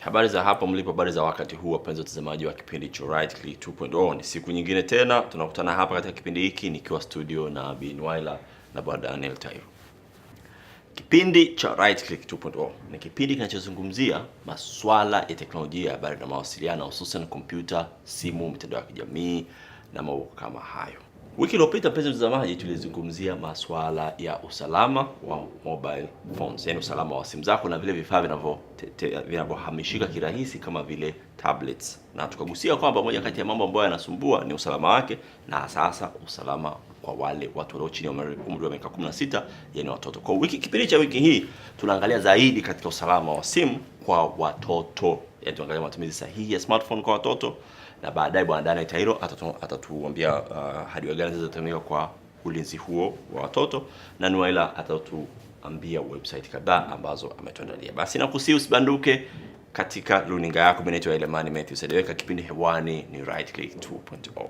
Habari za hapo mlipo, habari za wakati huu wapenzi watazamaji wa kipindi cha Right Click 2.0. Ni siku nyingine tena tunakutana hapa katika kipindi hiki nikiwa studio na Binwaila na Bwana Daniel Tairo. Kipindi cha Right Click 2.0 ni kipindi kinachozungumzia masuala ya teknolojia ya habari na mawasiliano, hususan kompyuta, simu, mitandao ya kijamii na mambo kama hayo. Wiki iliyopita mpenzi mtazamaji, tulizungumzia masuala ya usalama wa mobile phones, yani usalama wa simu zako na vile vifaa vinavyohamishika kirahisi kama vile tablets, na tukagusia kwamba moja kati ya mambo ambayo yanasumbua ni usalama wake, na sasa usalama kwa wale watu walio chini ya umri wa miaka 16, yani watoto. Kwa kipindi cha wiki hii tunaangalia zaidi katika usalama wa simu kwa watoto, yani tunaangalia matumizi sahihi ya smartphone kwa watoto, na baadaye Bwana Daniel Tairo atatuambia hadiwa gani zinazotumika kwa ulinzi huo wa watoto, na Nuaila atatuambia website kadhaa ambazo ametuandalia. Basi nakusihi usibanduke katika runinga yako. Mimi naitwa Elemani Matthew Sedeweka, kipindi hewani ni Right Click 2.0.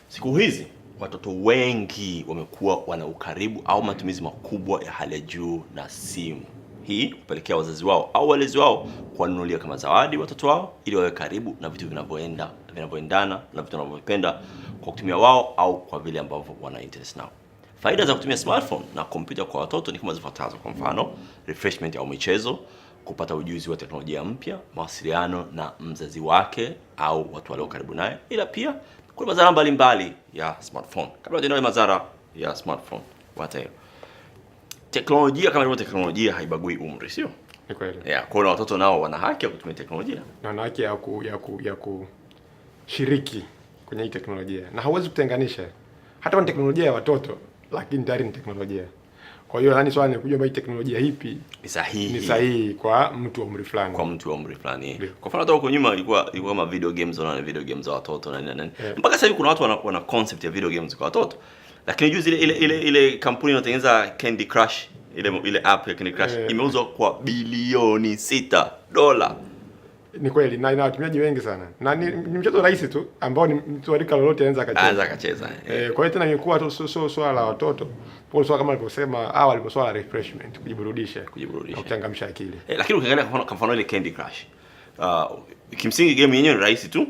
Siku hizi watoto wengi wamekuwa wana ukaribu au matumizi makubwa ya hali ya juu na simu. Hii kupelekea wazazi wao au walezi wao kuwanunulia kama zawadi watoto wao ili wawe karibu na vitu vinavyoendana na vitu wanavyopenda kwa kutumia wao au kwa vile ambavyo wana interest nao. Faida za kutumia smartphone na kompyuta kwa watoto ni kama zifuatazo. Kwa mfano, refreshment au michezo, kupata ujuzi wa teknolojia mpya, mawasiliano na mzazi wake au watu walio karibu naye, ila pia kuna madhara mbalimbali ya smartphone. Kabla tuendelee madhara ya smartphone, watayo teknolojia kama ilivyo teknolojia haibagui umri, sio? Ni kweli. Kwa hiyo watoto nao wana haki ya kutumia teknolojia. Na wana haki ya kushiriki kwenye hii teknolojia. Na hauwezi kutenganisha. Hata kama teknolojia ya watoto, lakini tayari ni teknolojia. Kwa hiyo yani swali ni kujua hii teknolojia ipi ni sahihi kwa mtu wa umri fulani. Kwa mtu wa umri fulani. Kwa mfano hata huko nyuma ilikuwa kama video games na video games za watoto na nini. Mpaka sasa hivi kuna watu wana concept ya video games kwa watoto. Lakini juzi ile kampuni inatengeneza Candy Crush, ile app ya Candy Crush imeuzwa kwa bilioni $6. Ni kweli, na ina watumiaji wengi sana. Na ni mchezo rahisi tu ambao ni mtu wa rika lolote anaweza akacheza. Kwa hiyo tena imekuwa tu sio swala la watoto. Kwa swala kama alivyosema awali, alipo swala refreshment, kujiburudisha, kuchangamsha akili. Lakini ukiangalia kwa mfano ile Candy Crush, kimsingi game yenyewe ni rahisi tu.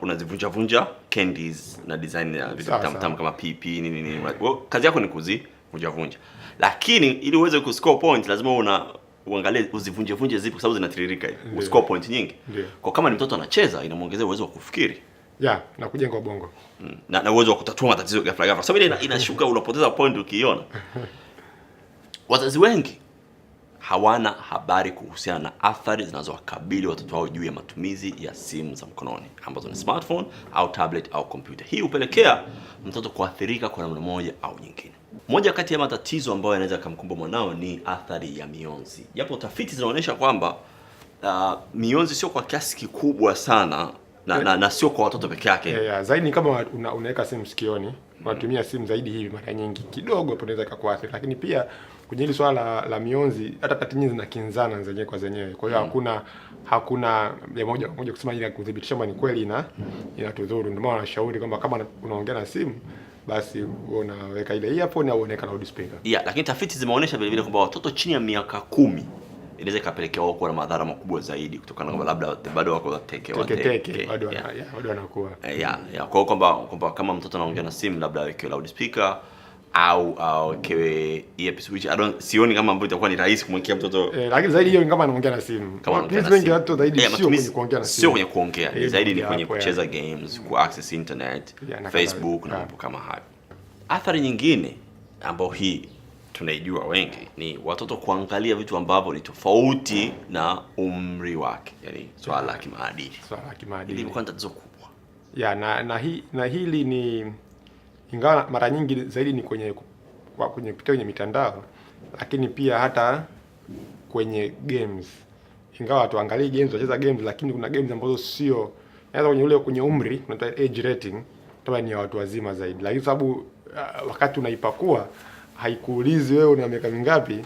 Unazivunja candies na design ya vitu tamu kama pipi nini. Kazi yako ni kuzivunja. Lakini ili uweze kuscore point lazima uangalie uzivunje zipo, kwa sababu zinatiririka hivi. Uscore point nyingi. Kwa kama ni mtoto anacheza, inamuongezea uwezo wa kufikiri. Na kujenga ubongo. Na uwezo wa kutatua matatizo ghafla. Sababu ile inashuka, unapoteza point ukiiona. Wazazi wengi hawana habari kuhusiana na athari zinazowakabili watoto wao juu ya matumizi ya simu za mkononi ambazo ni smartphone au tablet au kompyuta. Hii hupelekea mtoto kuathirika kwa namna moja au nyingine. Moja kati ya matatizo ambayo yanaweza kumkumba mwanao ni athari ya mionzi. Japo tafiti zinaonyesha kwamba mionzi sio kwa kiasi kikubwa sana na sio kwa watoto peke yake. Zaidi kama unaweka simu sikioni, unatumia simu zaidi hivi mara nyingi, kidogo hapo inaweza kukuathiri. Lakini pia kwenye hili swala la mionzi, hata tati nyingi zinakinzana zenyewe kwa zenyewe. Kwa hiyo hakuna moja kusema ili kudhibitisha kwamba ni kweli inatudhuru. Ndio maana wanashauri kwamba kama unaongea na simu, basi unaweka ile earphone au unaweka loudspeaker. Lakini tafiti zimeonyesha vile vile kwamba watoto chini ya miaka 10 inaweza ikapelekea wao kuwa na madhara makubwa zaidi, kutokana na labda bado wako teke bado wanakuwa. Kwa kwamba kama mtoto anaongea na simu, labda aweke loudspeaker au awekewe earpiece, sioni kama ambapo itakuwa ni rahisi kumwekea mtoto. Lakini zaidi hiyo kama anaongea na simu. Matumizi mengi watu zaidi sio kwenye kuongea na simu. Sio kwenye kuongea, zaidi ni kwenye kucheza games, ku access internet, Facebook na mambo kama hayo. Athari nyingine ambayo hii tunaijua wengi ni watoto kuangalia vitu ambavyo ni tofauti na umri wake, yani swala la kimaadili. Hili ni tatizo kubwa. Na hili ni, ingawa mara nyingi zaidi ni kwenye kupitia kwenye mitandao, lakini pia hata kwenye games. Ingawa tuangalie games, wacheza games, lakini kuna games ambazo sio, yaani kwenye umri, tunaita age rating, toba ni ya watu wazima zaidi. Lakini sababu wakati unaipakua haikuulizi wewe una miaka mingapi.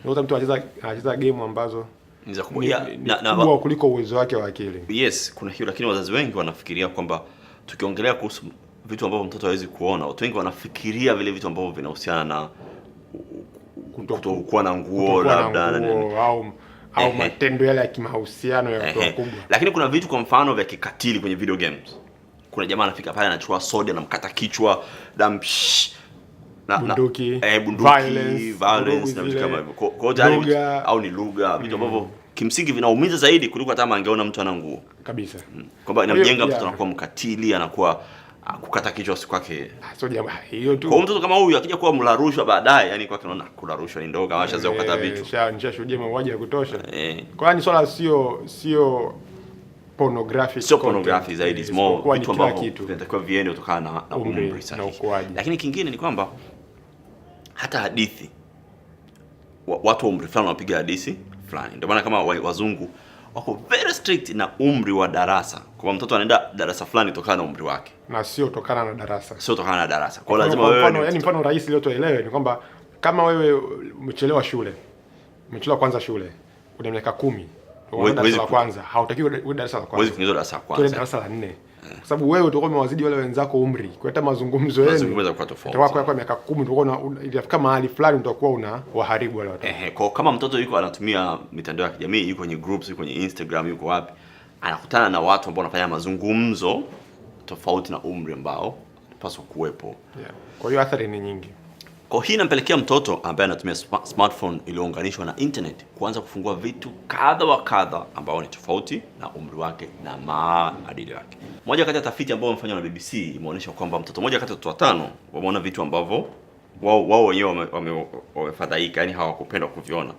Unakuta mtu anacheza game ambazo kubwa kuliko uwezo wake wa akili. Yes, kuna hiyo, lakini wazazi wengi wanafikiria kwamba tukiongelea kuhusu vitu ambavyo mtoto hawezi kuona, watu wengi wanafikiria vile vitu ambavyo vinahusiana na kutokuwa na nguo labda au matendo yale ya kimahusiano ya watu wakubwa. Lakini kuna vitu kwa mfano vya kikatili kwenye video games. Kuna jamaa anafika pale anachukua soda na mkata kichwa, bunduki, violence na vitu kama hivyo. Kwa hiyo au ni lugha, vitu ambavyo kimsingi vinaumiza zaidi kuliko hata angeona mtu ana nguo. Kabisa. Kwamba inamjenga mtoto anakuwa mkatili, anakuwa kukata kichwa si kwake. So jamaa hiyo tu. Kwa mtoto kama huyu akija kuwa mla rushwa baadaye, yani kwake anaona kula rushwa ni ndogo, ameshazoea kukata vitu. Nishashuhudia mauaji ya kutosha. Kwa hiyo swala sio pornography. Sio pornography zaidi, is more vitu ambavyo vinatakiwa viende kutokana na umri sahihi. Lakini kingine ni kwamba hata hadithi watu wa umri fulani wanapiga hadithi fulani. Ndio maana kama wazungu wako very strict na umri wa darasa. Kwa mtoto anaenda darasa fulani kutokana na umri wake. Na sio kutokana na darasa. Sio kutokana na darasa. Kwa lazima wewe mfano rahisi leo tuelewe ni kwamba kama wewe umechelewa shule. Umechelewa kwanza shule. Una miaka 10. Darasa la kwanza. Hautakiwi uwe darasa la kwanza. Huwezi kuingia darasa la kwanza. Tuwe darasa la 4. Kwa sababu wewe utakuwa umewazidi wale wenzako umri. Kwa hata mazungumzo yenu. Mazungumzo kwa tofauti. Utakuwa kwa miaka 10 utakuwa inafika mahali fulani utakuwa una waharibu wale watu. Kwa kama mtoto yuko anatumia mitandao ya kijamii, yuko kwenye groups, yuko kwenye Instagram, yuko wapi, anakutana na watu ambao wanafanya mazungumzo tofauti na umri ambao unapaswa kuwepo. Kwa hiyo athari ni nyingi. Kwa hii inampelekea mtoto ambaye anatumia smartphone iliyounganishwa na internet kuanza kufungua vitu kadha wa kadha ambao ni tofauti na umri wake na maadili yake. Moja kati ya tafiti ambayo imefanywa na BBC imeonyesha kwamba mtoto mmoja kati ya watoto 5 wameona vitu ambavyo wao wenyewe wamefadhaika, yani hawakupenda kuviona.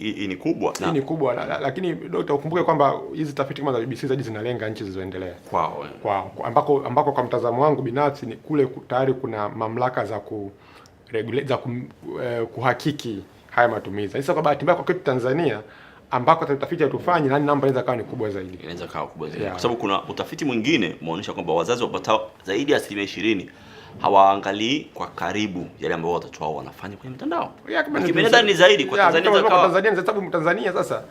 Hii ni kubwa. Hii ni kubwa, lakini daktari ukumbuke kwamba hizi tafiti kama za BBC zaidi zinalenga nchi zilizoendelea. Kwao ambako kwa mtazamo wangu binafsi ni kule tayari kuna mamlaka za kuhakiki haya matumizi. Sasa kwa bahati mbaya kwa kwetu Tanzania ambako utafiti hatufanyi, nani namba inaweza kawa ni kubwa zaidi. Inaweza kawa kubwa zaidi. Kwa sababu kuna utafiti mwingine umeonyesha kwamba wazazi wapatao zaidi ya 20% hawaangalii kwa karibu yale ambayo watoto wao wanafanya kwenye mitandao. Nadhani ni zaidi kwa Tanzania kwa sababu Tanzania sasa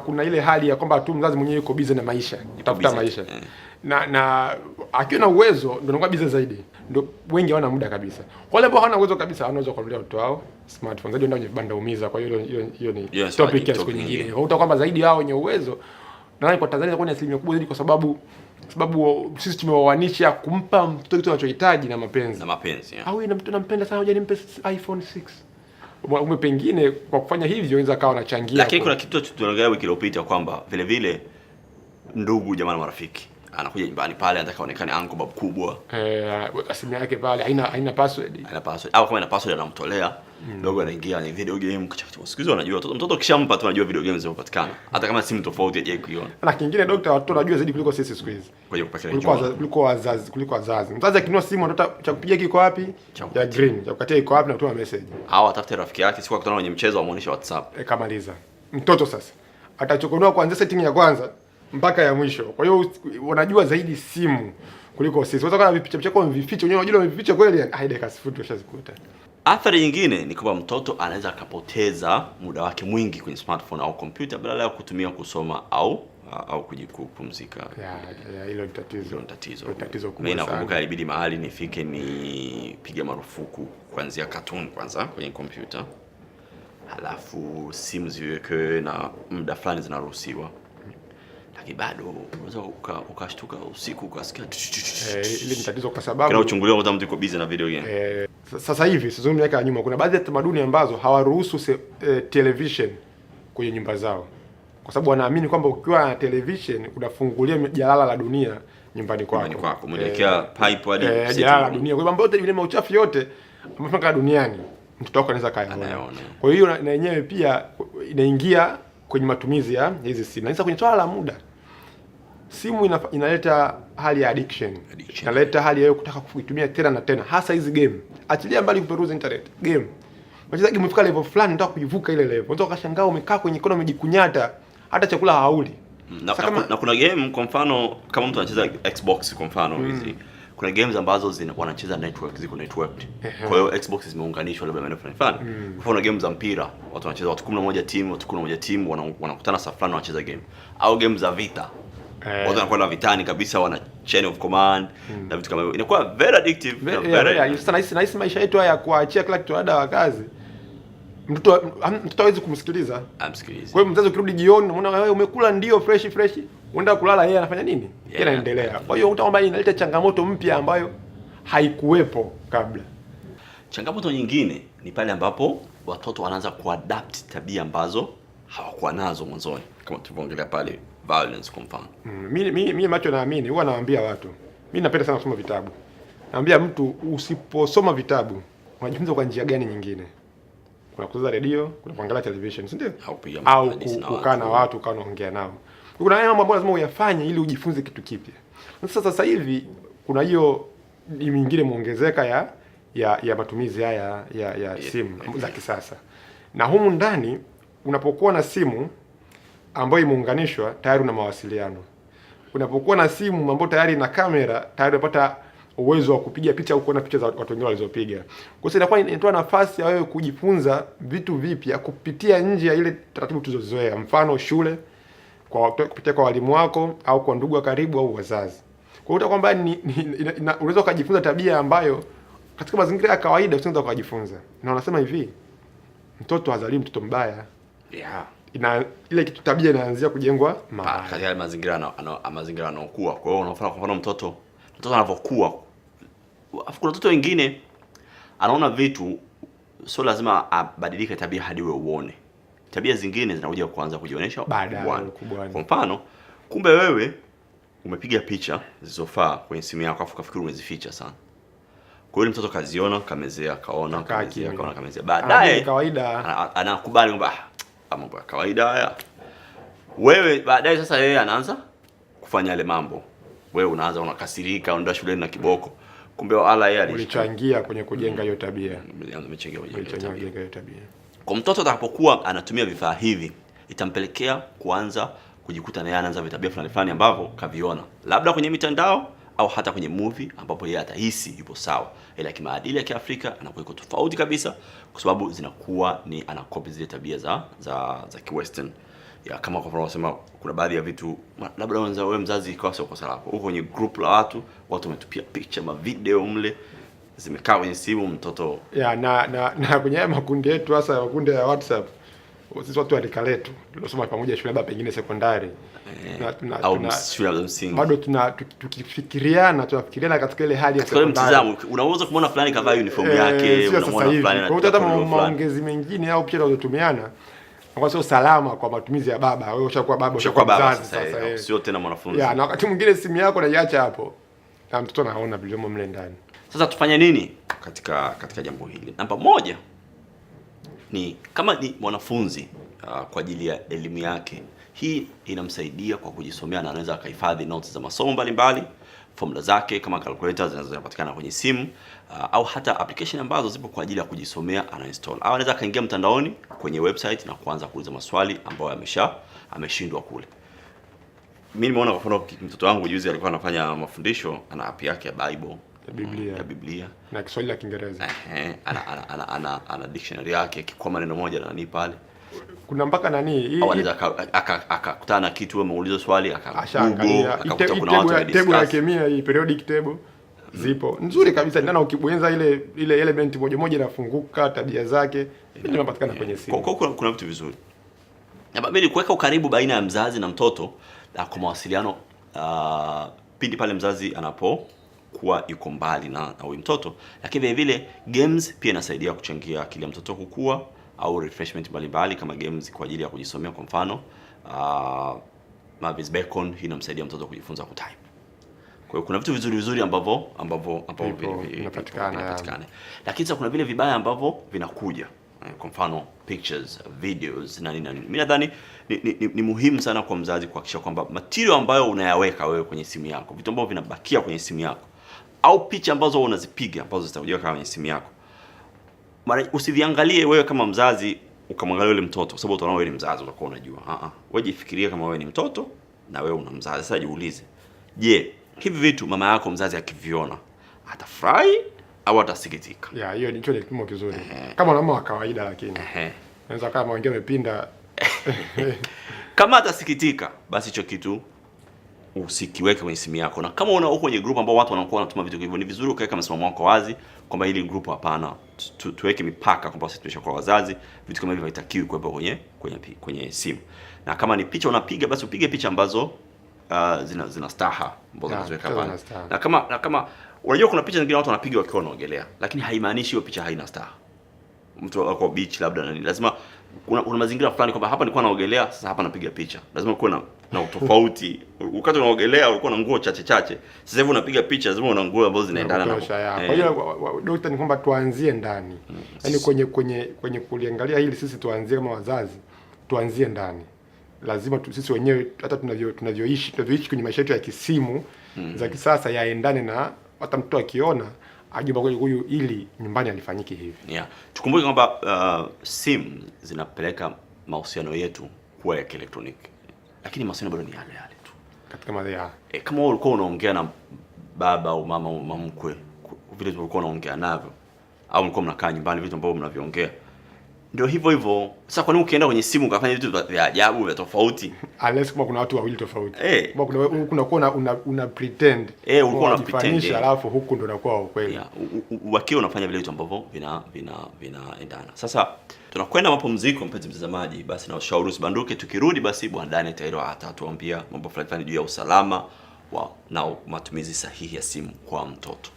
kuna ile hali ya kwamba tu mzazi mwenyewe yuko busy na maisha, kutafuta maisha. Na akiwa na uwezo ndio anakuwa busy zaidi. Ndio wengi hawana muda kabisa. Wale ambao hawana uwezo kabisa wanaweza kununulia watoto wao smartphones. Ndio ndio banda umiza, kwa hiyo hiyo ni topic ya siku nyingine. Utakuta kwamba zaidi hao wenye uwezo nadhani kwa Tanzania kwa ni asilimia kubwa zaidi kwa sababu sisi tumewawanisha kumpa mtoto kitu anachohitaji na mapenzi. Au ina mtu anampenda sana, hoja nimpe iPhone 6. Pengine kwa kufanya hivyo inaweza kawa anachangia. Lakini kuna kitu tunaongelea wiki iliyopita kwamba vile vile ndugu jamaa na marafiki anakuja nyumbani pale anataka aonekane uncle bab kubwa. Simu yake pale haina password. Au kama ina password anamtolea. Dogo anaingia ni video game kuchakachua. Siku hizo anajua mtoto kishampa tu anajua video games zinapatikana. Hata kama simu tofauti hajawahi kuiona. Na kingine daktari watoto wanajua zaidi kuliko sisi siku hizi. Kwa hiyo kupakia kuliko wazazi. Mzazi akinunua simu anataka cha kupigia kiko wapi? Ya green. Cha kukatia iko wapi na kutuma message. Au atafute rafiki yake siku akutana kwenye mchezo amuonesha WhatsApp. Kamaliza. Mtoto sasa atachokonoa kuanzia setting ya kwanza mpaka ya mwisho. Kwa hiyo wanajua zaidi simu kuliko sisi. Unaweza kuwa vipicha vyako vifiche, wenyewe unajua vifiche kweli, dakika sifuti ushazikuta. Athari nyingine ni kwamba mtoto anaweza akapoteza muda wake mwingi kwenye smartphone au kompyuta badala ya kutumia kusoma au kujipumzika. Hilo ni tatizo. Ni tatizo kubwa. Mimi nakumbuka ilibidi mahali nifike nipige marufuku kuanzia cartoon kwanza kwenye kompyuta. Halafu simu ziwekwe na muda fulani zinaruhusiwa. Lakini bado unaweza ukashtuka usiku ukasikia ile ni tatizo kwa sababu kana uchungulia mtu yuko busy na video game. Sasa hivi sizungumzi miaka ya nyuma, kuna baadhi ya tamaduni ambazo hawaruhusu television kwenye nyumba zao. Kwa sababu wanaamini kwamba ukiwa na television unafungulia jalala la dunia nyumbani kwako. Mwelekea pipe hadi jalala la dunia. Kwa sababu yote ile mauchafu yote amefanya duniani mtoto wako anaweza kayaona. Kwa hiyo na yenyewe pia inaingia kwenye matumizi ya hizi simu. Na sasa kwenye swala la muda, simu inaleta hali ya addiction. Inaleta hali ya kutaka kuitumia tena na tena, hasa hizi game. Achilia mbali kuperuza internet. Game. Unacheza game umefika level fulani unataka kuivuka ile level. Unataka kashangaa umekaa kwenye kona umejikunyata, hata chakula hauli. Na kuna game kwa mfano kama mtu anacheza Xbox kwa mfano hizi. kuna games ambazo wanacheza network, ziko networked. Kwa hiyo Xbox zimeunganishwa labda maeneo fulani. Kwa mfano games za mpira, watu wanacheza watu 11 team, watu 11 team wanakutana saa fulani wanacheza game. Au games za vita. Watu wanakwenda vitani kabisa, wana chain of command na vitu kama hivyo. Inakuwa very addictive. Sana maisha yetu haya kuachia kila kitu ada wa kazi. Mtoto hawezi kumsikiliza. Amsikilize. Kwa hiyo mzazi ukirudi jioni unaona wewe umekula ndio fresh, unaenda kulala, yeye anafanya nini? Yeye anaendelea. Kwa hiyo utaona kwamba inaleta changamoto mpya ambayo haikuwepo kabla. Changamoto nyingine ni pale ambapo watoto wanaanza kuadapt tabia ambazo hawakuwa nazo mwanzoni, kama tulivyoongelea pale violence kwa mfano. Mimi macho naamini, huwa nawaambia watu, mimi napenda sana kusoma vitabu. Naambia mtu usiposoma vitabu, unajifunza kwa njia gani nyingine? Kuna kusikiliza redio, kuna kuangalia television, si ndio? Au kukaa na watu, ukaa unaongea nao. Kuna mambo ambayo lazima uyafanye ili ujifunze kitu kipya. Sasa hivi kuna hiyo mingine muongezeka ya matumizi haya ya simu za kisasa. Na humu ndani unapokuwa na simu ambayo imeunganishwa tayari una mawasiliano. Unapokuwa na simu ambayo tayari ina kamera, tayari unapata uwezo wa kupiga picha au kuona picha za watu wengine walizopiga. Kwa hiyo inakuwa inatoa nafasi ya wewe kujifunza vitu vipya kupitia nje ya ile taratibu tulizozoea. Mfano shule, kupitia kwa walimu wako au kwa ndugu wa karibu au wazazi. Kwa hiyo kwamba unaweza kujifunza tabia ambayo katika mazingira ya kawaida usingeweza kujifunza. Na wanasema hivi, mtoto hazaliwi mtoto mbaya. Ile kitu tabia inaanzia kujengwa katika mazingira anaokuwa. Kwa hiyo unafanya kwa mfano mtoto anavyokuwa. Kuna watoto wengine anaona vitu sio lazima abadilike tabia hadi wewe uone. Tabia zingine zinakuja kuanza kujionyesha baadaye. Kwa mfano, kumbe wewe umepiga picha zilizofaa kwenye simu yako afu kafikiri umezificha sana. Kwa hiyo mtoto kaziona, kamezea, kaona, kamezea. Baadaye kawaida anakubali kwamba mambo ya kawaida haya. Wewe baadaye sasa yeye anaanza kufanya yale mambo. Wewe unaanza unakasirika, unaenda shuleni na kiboko. Kumbe wala yeye alichangia kwenye kujenga hiyo tabia. Amechangia kujenga hiyo tabia. Kwa mtoto atakapokuwa anatumia vifaa hivi, itampelekea kuanza kujikuta naye anaanza vitabia fulani ambavyo kaviona, labda kwenye mitandao au hata kwenye movie ambapo yeye atahisi yupo sawa, ila kimaadili ya Kiafrika anakuwa iko tofauti kabisa, kwa sababu zinakuwa ni anakopi zile tabia za Kiwestern. Ya kama kwa mfano unasema kuna baadhi ya vitu labda wewe mzazi ikawa sio kosa lako. Uko kwenye group la watu wametupia picha, video mle zimekaa kwenye simu mtoto. Na kwenye makundi yetu, hasa makundi ya WhatsApp, sisi watu wa rika letu tuliosoma pamoja shule labda pengine sekondari au shule ya msingi, bado tunafikiriana katika ile hali ya sekondari. Mtazamo unaweza kumuona fulani kavaa uniform yake, unamuona fulani. Kwa hiyo hata maongezi mengine au picha tunazotumiana kwa sio salama kwa matumizi ya baba. Wewe ushakuwa baba, ushakuwa mzazi sasa, sio tena mwanafunzi. Na wakati mwingine simu yako unaiacha hapo na mtoto anaona vilivyo mle ndani. Sasa tufanye nini katika jambo hili? Namba moja ni kama ni mwanafunzi kwa ajili ya elimu yake, hii inamsaidia kwa kujisomea na anaweza akahifadhi notes za masomo mbalimbali, formula zake kama calculator zinazopatikana kwenye simu, au hata application ambazo zipo kwa ajili ya kujisomea ana install. Au anaweza kaingia mtandaoni kwenye website na kuanza kuuliza maswali ambayo ameshindwa kule. Mimi nimeona kwa mfano mtoto wangu juzi alikuwa anafanya mafundisho, ana app yake ya Bible, ya Biblia na Kiswahili na Kiingereza. Ana dictionary yake kwa maneno moja na nani pale. Kuna mpaka nani au anaweza akakutana na kitu ameuliza swali akaangalia table ya kemia, hii periodic table zipo nzuri kabisa, ndio ukibonyeza ile element moja inafunguka, tabia zake zinapatikana kwenye simu. Kuna vitu vizuri. Na babeli kuweka ukaribu baina ya mzazi na mtoto kwa mawasiliano, pindi pale mzazi anapokuwa yuko mbali na huyu mtoto. Lakini vile vile games pia inasaidia kuchangia akili ya mtoto kukua, au refreshment mbalimbali kama games kwa ajili ya kujisomea. Kwa mfano Mavis Bacon, hii inamsaidia mtoto kujifunza kutype. Kwa hiyo kuna vitu vizuri ambavyo vinapatikana. Lakini sasa kuna vile vibaya ambavyo vinakuja. Kwa mfano pictures, videos na nini. Mimi nadhani ni muhimu sana kwa mzazi kuhakikisha kwamba material ambayo unayaweka wewe kwenye simu yako, vitu ambavyo vinabakia kwenye simu yako, au picha ambazo unazipiga ambazo zitakuja kwenye simu yako, mara usiviangalie wewe kama mzazi ukamwangalia yule mtoto, kwa sababu utaona wewe ni mzazi, utakuwa unajua. Wewe jifikirie kama wewe ni mtoto na wewe una mzazi. Sasa jiulize, je, hivi vitu mama yako mzazi akiviona atafurahi au atasikitika. Hiyo ni kipimo kizuri. Kama unaamua wa kawaida, lakini unaweza kama wengine wamepinda. Kama atasikitika, basi hicho kitu usikiweke kwenye simu yako. Na kama uko kwenye group ambao watu wanakuwa wanatuma vitu hivyo, ni vizuri ukaweka msimamo wako wazi kwamba hili group hapana, tuweke mipaka kwamba sisi tumeshakuwa wazazi, vitu kama hivyo havitakiwi kuwepo kwenye simu. Na kama ni picha unapiga, basi upige picha ambazo zina staha ambazo unaziweka pale. Na kama unajua kuna picha nyingine watu wanapiga wakiwa wanaogelea, lakini haimaanishi hiyo picha haina staha. Mtu wako beach labda na nini, lazima una mazingira fulani kwamba hapa nilikuwa naogelea, sasa hapa napiga picha. Lazima kuwe na utofauti. Wakati unaogelea ulikuwa na nguo chache, sasa hivi unapiga picha, lazima una nguo ambazo zinaendana na. Kwa hiyo dokta, ni kwamba tuanzie ndani. Yaani kwenye kuliangalia hili, sisi tuanzie kama wazazi, tuanzie ndani. Lazima sisi wenyewe hata tunavyoishi kwenye maisha yetu ya kisimu za kisasa yaendane na hata mtu akiona ajumba huyu ili nyumbani alifanyike hivi. Tukumbuke kwamba simu zinapeleka mahusiano yetu kuwa ya kielektroniki, lakini mahusiano bado ni yale tu. Katika madhara. Kama wewe ulikuwa unaongea na baba au mama au mkwe, vile ulikuwa unaongea navyo, au mlikuwa mnakaa nyumbani, vitu ambavyo mnaviongea ndio hivyo. Sasa kwa nini ukienda kwenye simu ukafanya vitu vya ajabu vya tofauti? Unless kama kuna watu wawili tofauti. Kuna una pretend. Ulikuwa una pretend. Alafu huku ndo unakuwa ukweli. Wakiwa unafanya vile vitu ambavyo vinaendana. Sasa tunakwenda mapumziko, mpenzi mtazamaji, basi na ushauri usibanduke. Tukirudi basi Bwana Daniel Tairo atatuambia mambo fulani juu ya usalama na matumizi sahihi ya simu kwa mtoto.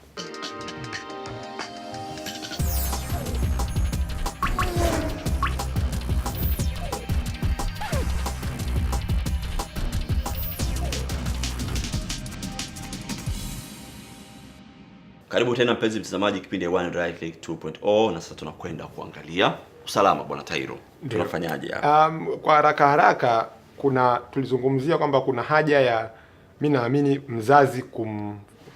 Karibu tena mpenzi mtazamaji, kipindi One Right Click 2.0, na sasa tunakwenda kuangalia usalama. Bwana Tairo, tunafanyaje hapa? Kwa haraka tulizungumzia kwamba kuna haja ya, mimi naamini, mzazi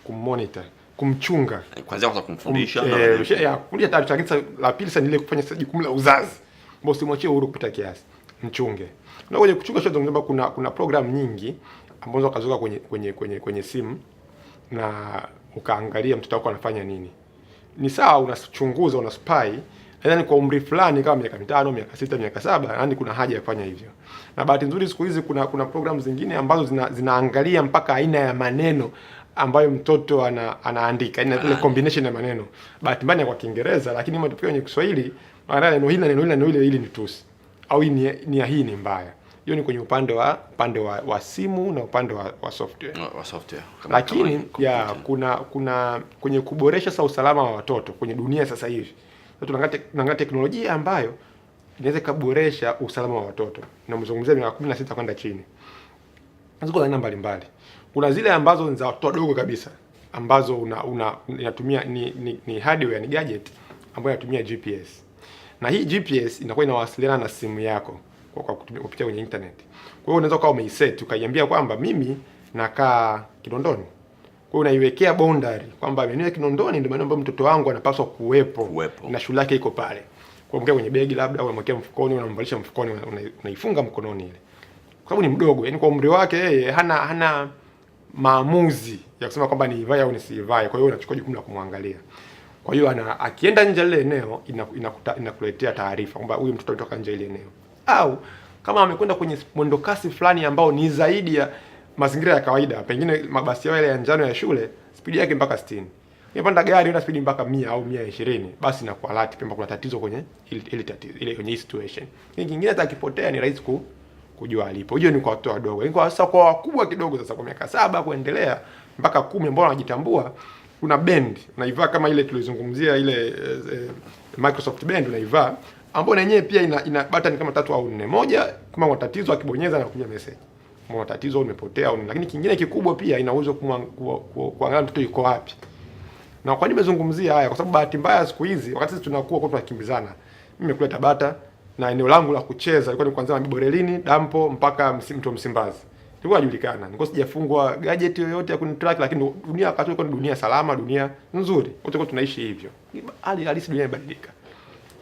kummonitor, kumchunga. Kwanza kumfundisha kufundisha taarifa. La pili sasa ni ile kufanya jukumu la uzazi. Mbona usimwachie uhuru kupita kiasi, mchunge. Na kwenye kuchunga sio kwamba kuna program nyingi ambazo wakazuka kwenye simu na ukaangalia mtoto wako anafanya nini. Ni sawa unachunguza, una spy, yaani kwa umri fulani kama miaka 5, miaka 6, miaka 7, yaani kuna haja ya kufanya hivyo. Na bahati nzuri siku hizi kuna programs zingine ambazo zinaangalia mpaka aina ya maneno ambayo mtoto anaandika, yaani ile combination ya maneno. Bahati mbaya kwa Kiingereza, lakini matokeo kwenye Kiswahili maana neno hili na neno hili ni tusi, au hii ni mbaya. Hiyo ni kwenye upande wa simu na upande wa software. Lakini kuna kwenye kuboresha sasa usalama wa watoto kwenye dunia sasa hivi. Tunaangalia teknolojia ambayo inaweza kuboresha usalama wa watoto. Tunamzungumzia miaka 16 kwenda chini. Ziko aina mbalimbali. Kuna zile ambazo ni za watoto wadogo kabisa, ambazo inatumia ni hardware, ni gadget ambayo inatumia GPS. Na hii GPS inakuwa inawasiliana na simu yako kwa kupitia kwenye internet. Kwa hiyo unaweza kuwa umeiset ukaiambia kwamba mimi nakaa Kinondoni. Kwa hiyo unaiwekea boundary kwamba mimi Kinondoni ndio maana mtoto wangu anapaswa kuwepo na shule yake iko pale. Kwa hiyo kwenye begi labda au unamwekea mfukoni, unamvalisha mfukoni, unaifunga mkononi ile. Kwa sababu ni mdogo, yani kwa umri wake yeye hana maamuzi ya kusema kwamba ni ivae au nisivae. Kwa hiyo unachukua jukumu la kumwangalia. Kwa hiyo akienda nje ile eneo inakuletea taarifa kwamba huyu mtoto anatoka nje ile eneo. Au kama amekwenda kwenye mwendo kasi fulani ambao ni zaidi ya mazingira ya kawaida, pengine mabasi yale ya njano ya shule spidi yake mpaka 60. Unapanda gari una spidi mpaka 100 au 120, basi na kwa alert pemba kuna tatizo kwenye ile kwenye situation. Kingine hata akipotea ni rahisi kujua alipo. Hiyo ni kwa watoto wadogo. Kwa sasa kwa wakubwa kidogo, sasa kwa miaka 7 kuendelea mpaka 10 ambao wanajitambua, kuna band unaivaa kama ile tulizungumzia ile Microsoft Band unaivaa, ambapo na yenyewe pia ina button kama 3 au 4. Moja kama una tatizo akibonyeza na kuja message. Kama una tatizo umepotea au nini. Lakini kingine kikubwa pia ina uwezo kuangalia mtoto yuko wapi. Na kwa nini nimezungumzia haya? Kwa sababu bahati mbaya siku hizi wakati sisi tunakuwa kwa tunakimbizana. Mimi nimekula Tabata na eneo langu la kucheza ilikuwa ni kuanzia Miborelini, Dampo mpaka Mto Msimbazi. Ilikuwa inajulikana. Nilikuwa sijafungwa gadget yoyote ya kunitrack, lakini dunia wakati ilikuwa ni dunia salama, dunia nzuri. Wote tunaishi hivyo. Hali halisi dunia imebadilika.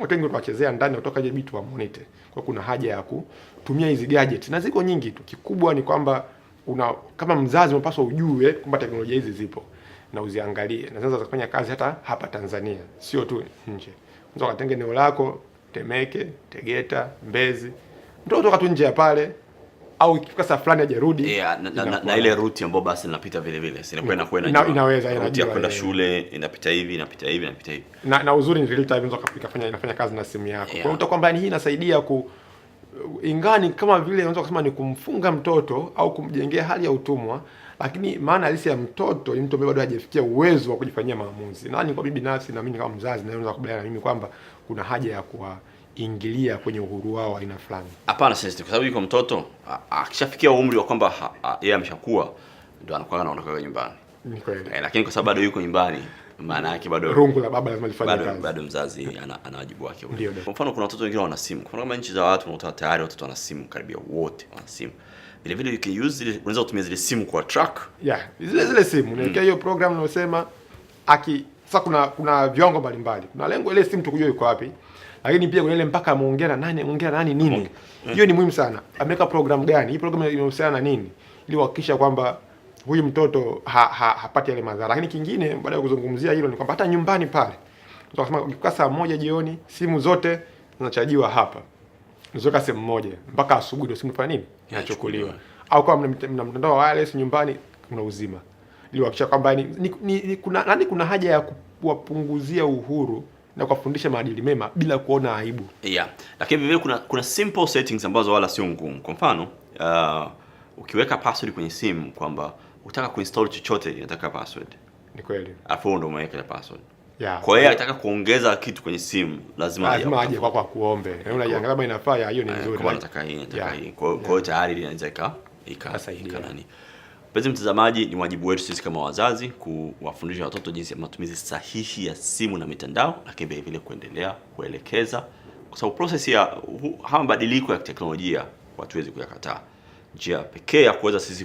Watu wengi tunachezea ndani kutoka nje bitu wa monitor. Kwa kuna haja ya kutumia hizi gadget. Na ziko nyingi tu. Kikubwa ni kwamba kama mzazi unapaswa ujue kwamba teknolojia hizi zipo. na uziangalie, na zinaweza kufanya kazi hata hapa Tanzania, sio tu nje. Unaweza kutenga eneo lako Temeke, Tegeta, Mbezi, ndio kutoka tu nje ya pale, au ikifika saa fulani hajarudi na ile route ambayo basi inapita vile vile sinakwenda inaweza inajua kwenda shule, inapita hivi na uzuri ni real time, unaweza inafanya kazi na simu yako. Kwa hiyo utakwambia hii inasaidia ingani kama vile unaweza kusema ni kumfunga mtoto au kumjengea hali ya utumwa, lakini maana halisi ya mtoto ni mtu ambaye bado hajafikia uwezo wa kujifanyia maamuzi. Na kwa bibi nafsi na mimi kama mzazi naweza kukubaliana na mimi kwamba kuna haja ya kuingilia kwenye uhuru wao wa aina fulani. Hapana, sisi kwa sababu yuko mtoto akishafikia umri wa kwamba yeye ameshakuwa, ndio anakuwa anaondoka nyumbani. Ni kweli. Lakini kwa sababu bado yuko nyumbani, maana yake bado rungu la baba lazima lifanye kazi. Bado mzazi ana wajibu wake. Kwa mfano kuna watoto wengine wana simu. Kwa kama nchi za watu unakuta tayari watoto wana simu, karibia wote wana simu. Vile vile you can use ile, unaweza kutumia zile simu kwa track. Zile simu. Unaweka hiyo program unayosema sasa kuna viwango mbalimbali. Kuna lengo ile simu tukujue yuko wapi. Lakini pia kuna ile mpaka ameongea na nani nini. Hiyo ni muhimu sana. Ameweka program gani? Hii program inahusiana na nini? Ili kuhakikisha kwamba huyu mtoto hapati yale madhara. Lakini kingine baada ya kuzungumzia hilo ni kwamba hata nyumbani pale tunasema ukifika saa 1 jioni simu zote zinachajiwa hapa. Unaweka sehemu moja mpaka asubuhi ndio simu fanya nini? Inachukuliwa. Au kama mna mtandao wa wireless nyumbani unauzima. Ili kuhakikisha kwamba kuna haja ya kuwapunguzia uhuru na kuwafundisha maadili mema bila kuona aibu. Lakini vile kuna simple settings ambazo wala sio ngumu. Kwa mfano, ukiweka password kwenye simu kwamba utaka kuinstall chochote inataka password. Ni kweli. Alafu ndio umeweka ile password. Kwa hiyo akitaka kuongeza kitu kwenye simu lazima aje kwa kuombe. Unaangalia kama inafaa, hiyo ni nzuri. Kwa nataka hii. Kwa hiyo tayari inaweza ikasaidia nani. Mpenzi mtazamaji, ni wajibu wetu sisi kama wazazi kuwafundisha watoto jinsi ya matumizi sahihi ya simu na mitandao, lakini vile vile kuendelea kuelekeza, kwa sababu process ya mabadiliko ya teknolojia hatuwezi kuyakataa. Njia pekee ya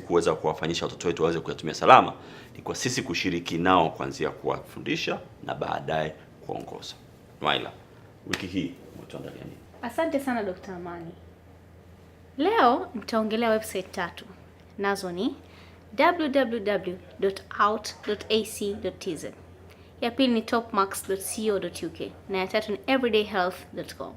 kuweza kuwafanyisha watoto wetu waweze kuyatumia salama ni kwa sisi kushiriki nao, kuanzia kuwafundisha na baadaye kuongoza. Nwaila, wiki hii umetuandalia nini? Asante sana Dr. Amani. Leo nitaongelea website 3. Nazo ni www.out.ac.tz. Ya pili ni topmarks.co.uk na ya tatu ni everydayhealth.com.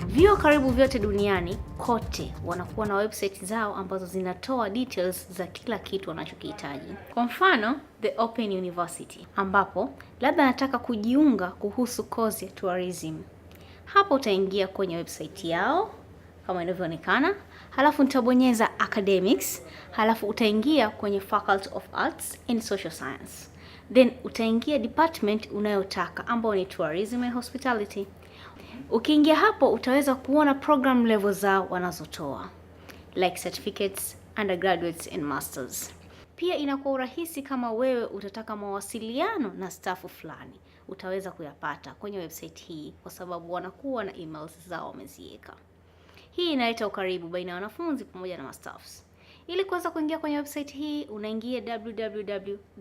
Vyuo karibu vyote duniani kote wanakuwa na website zao ambazo zinatoa details za kila kitu wanachokihitaji. Kwa mfano, The Open University, ambapo labda nataka kujiunga kuhusu kozi ya tourism. Hapo utaingia kwenye website yao kama inavyoonekana, halafu nitabonyeza academics, halafu utaingia kwenye Faculty of Arts and Social Science. Then utaingia department unayotaka ambao ni tourism and hospitality. Ukiingia hapo utaweza kuona program level zao wanazotoa, like certificates, undergraduates and masters. Pia inakuwa urahisi kama wewe utataka mawasiliano na staff fulani, utaweza kuyapata kwenye website hii kwa sababu wanakuwa na emails zao wameziweka. Hii inaleta ukaribu baina ya wanafunzi pamoja na staffs. Ili kuweza kuingia kwenye website hii unaingia www.out.ac.tz.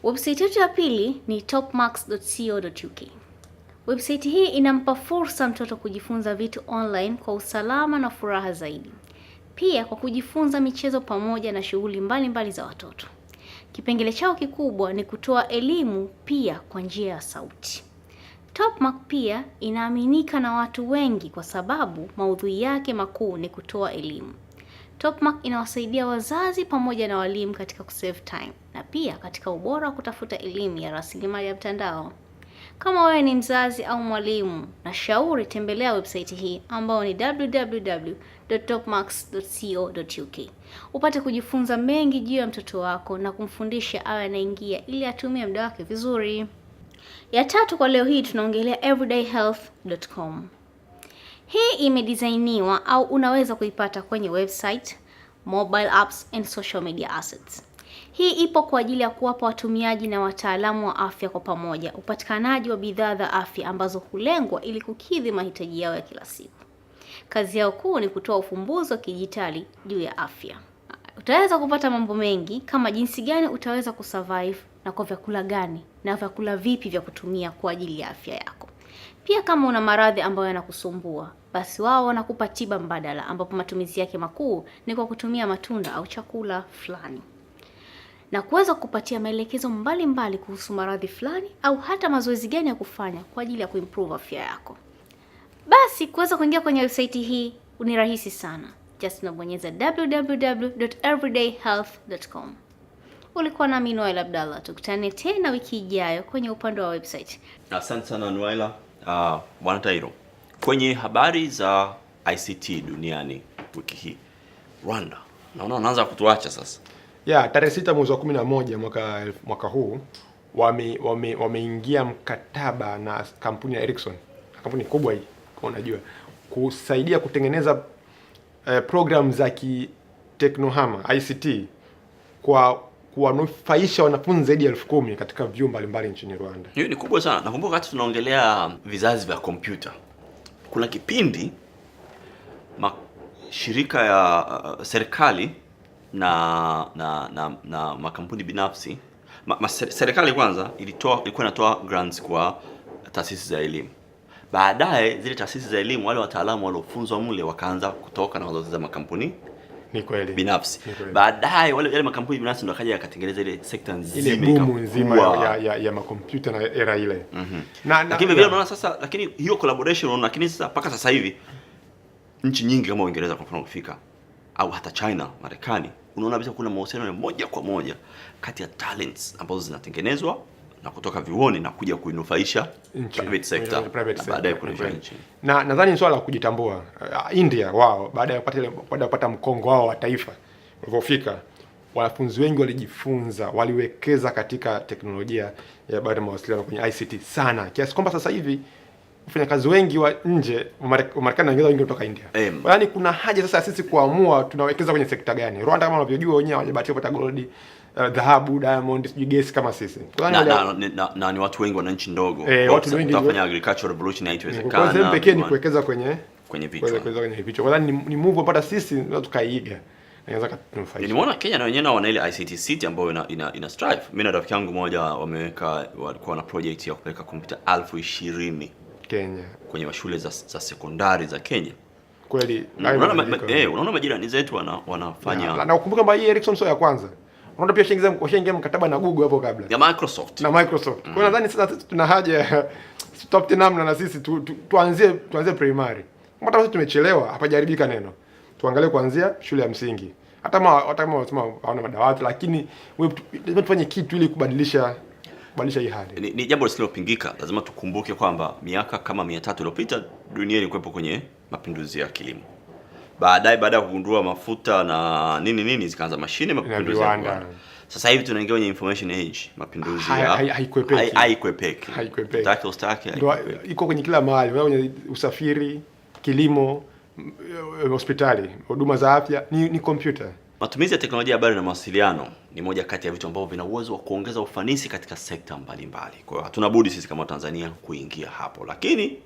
Website yetu ya pili ni topmarks.co.uk. Website hii inampa fursa mtoto kujifunza vitu online kwa usalama na furaha zaidi. Pia kwa kujifunza michezo pamoja na shughuli mbalimbali za watoto. Kipengele chao kikubwa ni kutoa elimu pia kwa njia ya sauti. Topmark pia inaaminika na watu wengi kwa sababu maudhui yake makuu ni kutoa elimu. Topmark inawasaidia wazazi pamoja na walimu katika kusave time na pia katika ubora wa kutafuta elimu ya rasilimali ya mtandao. Kama wewe ni mzazi au mwalimu, nashauri tembelea website hii ambao ni www.topmarks.co.uk. Upate kujifunza mengi juu ya mtoto wako na kumfundisha awe anaingia ili atumie muda wake vizuri. Ya tatu kwa leo hii tunaongelea everydayhealth.com. Hii imedesigniwa au unaweza kuipata kwenye website, mobile apps and social media assets. Hii ipo kwa ajili ya kuwapa watumiaji na wataalamu wa afya kwa pamoja upatikanaji wa bidhaa za afya ambazo hulengwa ili kukidhi mahitaji yao ya kila siku. Kazi yao kuu ni kutoa ufumbuzi wa kidijitali juu ya afya. utaweza kupata mambo mengi kama jinsi gani utaweza kusurvive na kwa vyakula gani na vyakula vipi vya kutumia kwa ajili ya afya yako. Pia kama una maradhi ambayo yanakusumbua, basi wao wanakupa tiba mbadala ambapo matumizi yake makuu ni kwa kutumia matunda au chakula fulani, na kuweza kupatia maelekezo mbalimbali kuhusu maradhi fulani au hata mazoezi gani ya kufanya kwa ajili ya kuimprove afya yako. Basi kuweza kuingia kwenye website hii ni rahisi sana. Just unabonyeza www.everydayhealth.com. Ulikuwa nami Noel Abdallah. Tukutane tena wiki ijayo kwenye upande wa website. Asante sana Noela. Bwana Tairo, kwenye habari za ICT duniani wiki hii, Rwanda naona wanaanza kutuacha sasa. Tarehe 6 mwezi wa 11 mwaka huu wameingia mkataba na kampuni ya Ericsson, kampuni kubwa hii kwa unajua, kusaidia kutengeneza program za kiteknohama ICT kwa kuwanufaisha wanafunzi zaidi ya 10,000 katika vyuo mbalimbali nchini Rwanda. Hiyo ni kubwa sana. Nakumbuka wakati tunaongelea vizazi vya kompyuta, kuna kipindi mashirika ya serikali na makampuni binafsi, serikali kwanza ilikuwa inatoa grants kwa taasisi za elimu. Baadaye zile taasisi za elimu, wale wataalamu waliofunzwa mle wakaanza kutoka na wazazi za makampuni binafsi. Baadaye yale makampuni binafsi ndio akaja yakatengeneza ile sekta nzima ya makompyuta na era ile. Lakini vile unaona sasa, lakini hiyo collaboration unaona, lakini sasa mpaka sasa hivi nchi nyingi kama Uingereza kwa mfano kufika, au hata China, Marekani, unaona bisa kuna mahusiano ya moja kwa moja kati ya talents ambazo zinatengenezwa na kutoka vioni na kuja kuinufaisha private sector baadaye kunufaisha nchi. Na nadhani ni swala la kujitambua. India wao baada ya kupata mkongo wao wa taifa walipofika, wanafunzi wengi walijifunza, waliwekeza katika teknolojia ya habari na mawasiliano kwenye ICT sana, kiasi kwamba sasa hivi wafanyakazi wengi wa nje wa Marekani na wengi kutoka India. Yaani kuna haja sasa sisi kuamua tunawekeza kwenye sekta gani. Rwanda kama unavyojua wenyewe hawajabahatika kupata gold, dhahabu, diamond, sijui gesi kama sisi. Na ni watu wengi wana nchi ndogo. Watu wengi wanafanya agricultural revolution haitawezekana. Kwa sababu pekee ni kuwekeza kwenye vichwa. Kwenye vichwa. Kwa sababu ni move hata sisi ndio tukaiga. Inaweza kutunufaisha. Nimeona Kenya na wenyewe wana ile ICT City ambayo ina strive. Mimi na rafiki yangu mmoja walikuwa na project ya kupeleka kompyuta 20,000 Kenya kwenye shule za sekondari za Kenya. Kweli. Unaona majirani zetu wanafanya. Na ukumbuka kwamba hii Ericsson sio ya kwanza. Unaona pia washaingia mkataba na Google hapo kabla. Ya Microsoft. Kwa hiyo nadhani sasa tuna haja tutafute namna na sisi tuanzie primary. Kama sisi tumechelewa, hapajaribika neno. Tuangalie kuanzia shule ya msingi. Hata kama wanasema hawana madawati, lakini lazima tufanye kitu ili kubadilisha hii hali. Ni jambo lisilopingika. Lazima tukumbuke kwamba miaka kama 300 iliyopita dunia ilikuwa kwenye mapinduzi ya kilimo. Baada ya kugundua mafuta na nini zikaanza mashine, mapinduzi ya viwanda. Sasa hivi tunaingia kwenye information age, mapinduzi haikwepeki. Iko kwenye kila mahali, kwenye usafiri, kilimo, hospitali, huduma za afya, ni kompyuta. Matumizi ya teknolojia ya habari na mawasiliano ni moja kati ya vitu ambavyo vina uwezo wa kuongeza ufanisi katika sekta mbalimbali. Kwa hiyo hatuna budi sisi kama Tanzania kuingia hapo. Lakini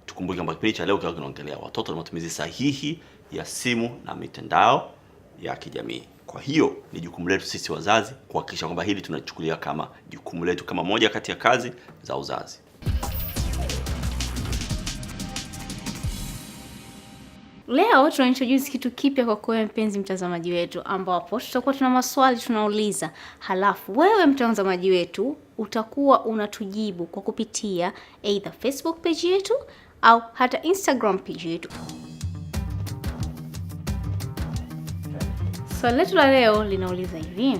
tukumbuke kwamba kipindi cha leo kinaongelea watoto na matumizi sahihi ya simu na mitandao ya kijamii. Kwa hiyo ni jukumu letu sisi wazazi kuhakikisha kwamba hili tunachukulia kama jukumu letu, kama moja kati ya kazi za uzazi. Leo tunaintroduce kitu kipya kwa wewe mpenzi mtazamaji wetu, ambapo tutakuwa tuna maswali tunauliza, halafu wewe mtazamaji wetu utakuwa unatujibu kwa kupitia either Facebook page yetu au hata Instagram page yetu. Swali letu la leo linauliza hivi: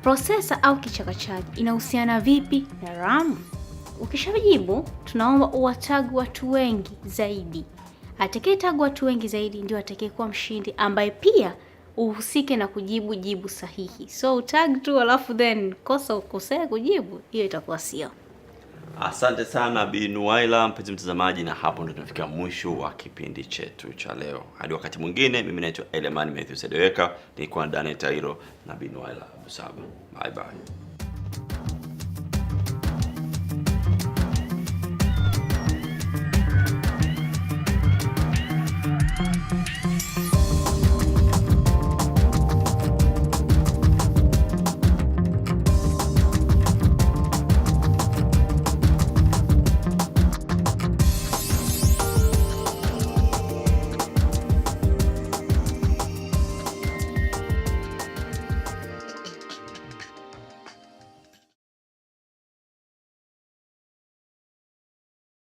processor au kichakachaji inahusiana vipi na RAM? Ukishajibu, tunaomba uwatag watu wengi zaidi. Atakayetag watu wengi zaidi ndio atakayekuwa mshindi, ambaye pia uhusike na kujibu jibu sahihi. So utag tu alafu then ukosea kujibu, hiyo itakuwa sio. Asante sana Bi Nuwaila, mpenzi mtazamaji, na hapo ndio tunafika mwisho wa kipindi chetu cha leo. Hadi wakati mwingine, mimi naitwa Eleman Matthew Sedeweka, nilikuwa na Daniel Tairo na Bi Nuwaila Busaba. Bye bye.